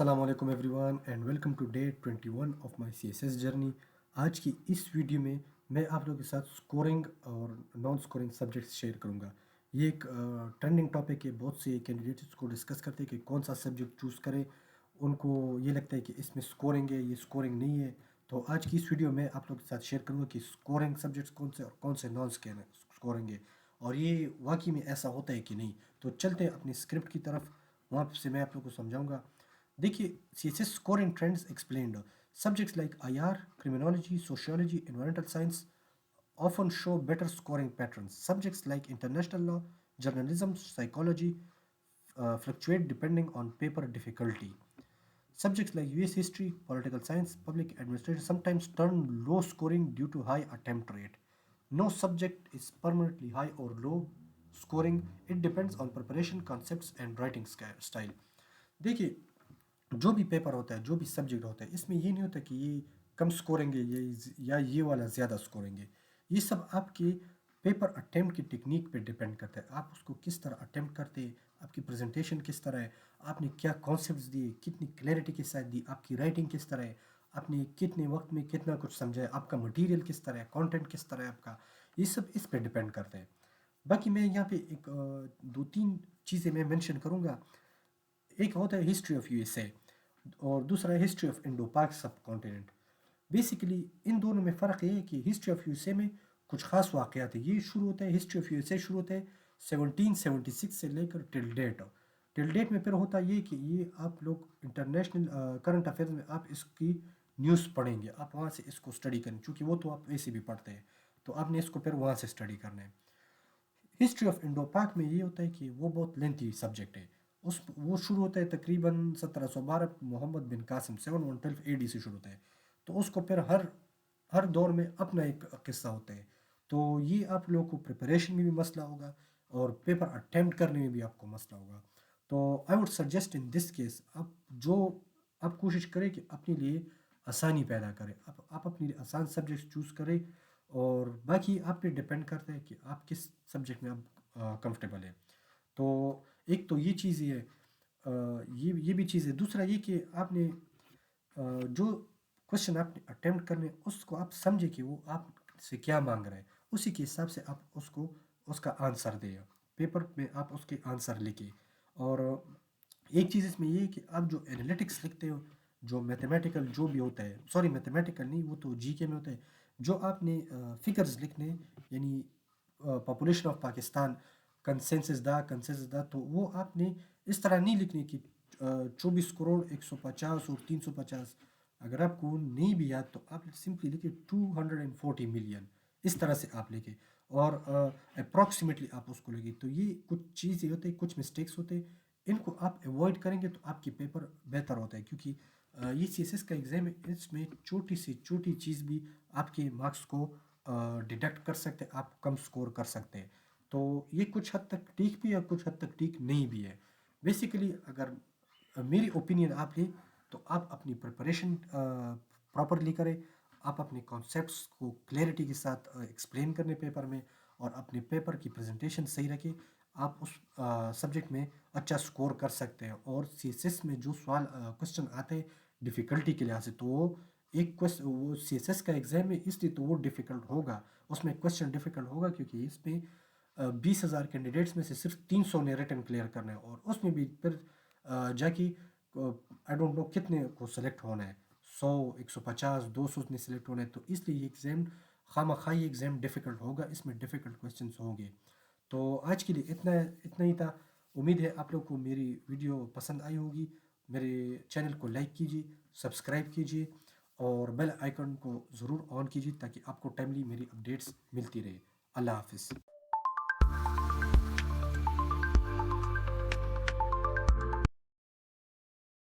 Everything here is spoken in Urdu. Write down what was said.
السلام علیکم everyone and welcome to day 21 of my C S S journey. آج کی اس ویڈیو میں میں آپ لوگوں کے ساتھ اسکورنگ اور نان اسکورنگ سبجیکٹس شیئر کروں گا۔ یہ ایک ٹرینڈنگ ٹاپک ہے، بہت سے کینڈیڈیٹس اس کو ڈسکس کرتے ہیں کہ کون سا سبجیکٹ چوز کریں۔ ان کو یہ لگتا ہے کہ اس میں اسکورنگ ہے، یہ اسکورنگ نہیں ہے۔ تو آج کی اس ویڈیو میں آپ لوگوں کے ساتھ شیئر کروں گا کہ اسکورنگ سبجیکٹس کون سے اور کون سے نان اسکورنگ ہے، اور یہ واقعی میں ایسا ہوتا ہے کہ نہیں۔ تو چلتے ہیں اپنی اسکرپٹ کی طرف، وہاں سے میں آپ لوگوں کو سمجھاؤں گا۔ دیکھیے، C S S scoring trends explained subjects like I R, کرiminology, sociology, environmental science often show better scoring patterns. Subjects like international law, journalism, psychology fluctuate depending on paper difficulty. Subjects like US history, political science, public administration sometimes turn low scoring due to high attempt rate. No subject is permanently high or low scoring. It depends on preparation, concepts, and writing style. دیکھیے، جو بھی پیپر ہوتا ہے، جو بھی سبجیکٹ ہوتا ہے، اس میں یہ نہیں ہوتا کہ یہ کم سکورنگ ہے یا یہ والا زیادہ سکورنگ ہے۔ یہ سب آپ کے پیپر اٹیمپٹ کی ٹیکنیک پہ ڈیپینڈ کرتا ہے، آپ اس کو کس طرح اٹیمپٹ کرتے ہیں، آپ کی پریزنٹیشن کس طرح ہے، آپ نے کیا کانسیپٹس دیے، کتنی کلیئرٹی کے ساتھ دی، آپ کی رائٹنگ کس طرح ہے، آپ نے کتنے وقت میں کتنا کچھ سمجھا ہے، آپ کا مٹیریل کس طرح ہے، کانٹینٹ کس طرح ہے آپ کا، یہ سب اس پہ ڈیپینڈ کرتا ہے۔ باقی میں یہاں پہ ایک دو تین چیزیں میں مینشن کروں گا۔ ایک ہوتا ہے history of U S A اور دوسرا ہے ہسٹری آف انڈو پاک سب کانٹیننٹ۔ بیسیکلی ان دونوں میں فرق یہ ہے کہ history of U S A میں کچھ خاص واقعات ہیں۔ یہ شروع ہوتا ہے، history of U S A شروع ہوتا ہے 1776 سے لے کر ٹل ڈیٹ۔ ٹل ڈیٹ میں پھر ہوتا یہ کہ یہ آپ لوگ انٹرنیشنل کرنٹ افیئرز میں آپ اس کی نیوز پڑھیں گے، آپ وہاں سے اس کو اسٹڈی کریں، چونکہ وہ تو آپ ویسے بھی پڑھتے ہیں، تو آپ نے اس کو پھر وہاں سے اسٹڈی کرنا ہے۔ ہسٹری آف انڈو پاک میں یہ ہوتا ہے کہ وہ بہت لینتھی سبجیکٹ ہے، وہ شروع ہوتا ہے تقریباً 1712 محمد بن قاسم 712 AD سے شروع ہوتا ہے، تو اس کو پھر ہر دور میں اپنا ایک قصہ ہوتا ہے۔ تو یہ آپ لوگوں کو پریپریشن میں بھی مسئلہ ہوگا اور پیپر اٹیمپٹ کرنے میں بھی آپ کو مسئلہ ہوگا۔ تو I would suggest in this case آپ کوشش کریں کہ اپنے لیے آسانی پیدا کریں، آپ اپنے لیے آسان سبجیکٹ چوز کریں، اور باقی آپ پہ ڈپینڈ کرتا ہے کہ آپ کس سبجیکٹ میں آپ کمفرٹیبل ہیں۔ تو ایک تو یہ چیز ہے، یہ بھی چیز ہے۔ دوسرا یہ کہ آپ نے جو کوشچن آپ نے اٹیمپٹ کرنے، اس کو آپ سمجھے کہ وہ آپ سے کیا مانگ رہے ہیں، اسی کے حساب سے آپ اس کا آنسر دیں، پیپر میں آپ اس کے آنسر لکھیں۔ اور ایک چیز اس میں یہ ہے کہ آپ جو انالیٹکس لکھتے ہو، جو میتھمیٹیکل جو بھی ہوتا ہے، سوری میتھمیٹیکل نہیں، وہ تو جی کے میں ہوتا ہے، جو آپ نے فگرز لکھنے، یعنی پاپولیشن آف پاکستان کنسنسس دا، تو وہ آپ نے اس طرح نہیں لکھنے کہ 24 کروڑ 150 اور 350۔ اگر آپ کو نہیں بھی یاد تو آپ سمپلی لکھیں 240 ملین، اس طرح سے آپ لکھیں، اور اپروکسیمیٹلی آپ اس کو لکھیں۔ تو یہ کچھ چیزیں ہوتے ہیں، کچھ مسٹیکس ہوتے ہیں، ان کو آپ ایوائڈ کریں گے تو آپ کی پیپر بہتر ہوتا ہے، کیونکہ یہ سی ایس ایس کا ایگزام ہے، اس میں چھوٹی سے چھوٹی چیز بھی آپ کے مارکس کو ڈیڈکٹ کر سکتے ہیں، آپ کم سکور کر سکتے ہیں۔ تو یہ کچھ حد تک ٹھیک بھی ہے، کچھ حد تک ٹھیک نہیں بھی ہے۔ بیسیکلی اگر میری اوپینین آپ لیں تو آپ اپنی پریپریشن پراپرلی کریں، آپ اپنے کانسیپٹس کو کلیئرٹی کے ساتھ ایکسپلین کرنے پیپر میں، اور اپنے پیپر کی پریزنٹیشن صحیح رکھیں، آپ اس سبجیکٹ میں اچھا سکور کر سکتے ہیں۔ اور سی ایس ایس میں جو کوشچن آتے ہیں ڈیفیکلٹی کے لحاظ سے، تو وہ سی ایس ایس کا ایگزام ہے، اس لیے تو وہ ڈیفیکلٹ ہوگا، اس میں کوشچن ڈیفیکلٹ ہوگا، کیونکہ اس میں 20,000 کینڈیڈیٹس میں سے صرف 300 نے ریٹن کلیئر کرنا ہے، اور اس میں بھی پھر جا کے آئی ڈونٹ نو کتنے کو سلیکٹ ہونا ہے، 100 150 200 نے سلیکٹ ہونا ہے۔ تو اس لیے یہ ایگزام خواہ ایگزام ڈیفیکلٹ ہوگا، اس میں ڈیفیکلٹ کویسچنس ہوں گے۔ تو آج کے لیے اتنا ہی تھا۔ امید ہے آپ لوگ کو میری ویڈیو پسند آئی ہوگی۔ میرے چینل کو لائک کیجیے، سبسکرائب کیجیے، اور بیل آئیکن کو ضرور آن کیجیے تاکہ آپ کو ٹائملی میری اپڈیٹس ملتی رہے۔ اللہ حافظ۔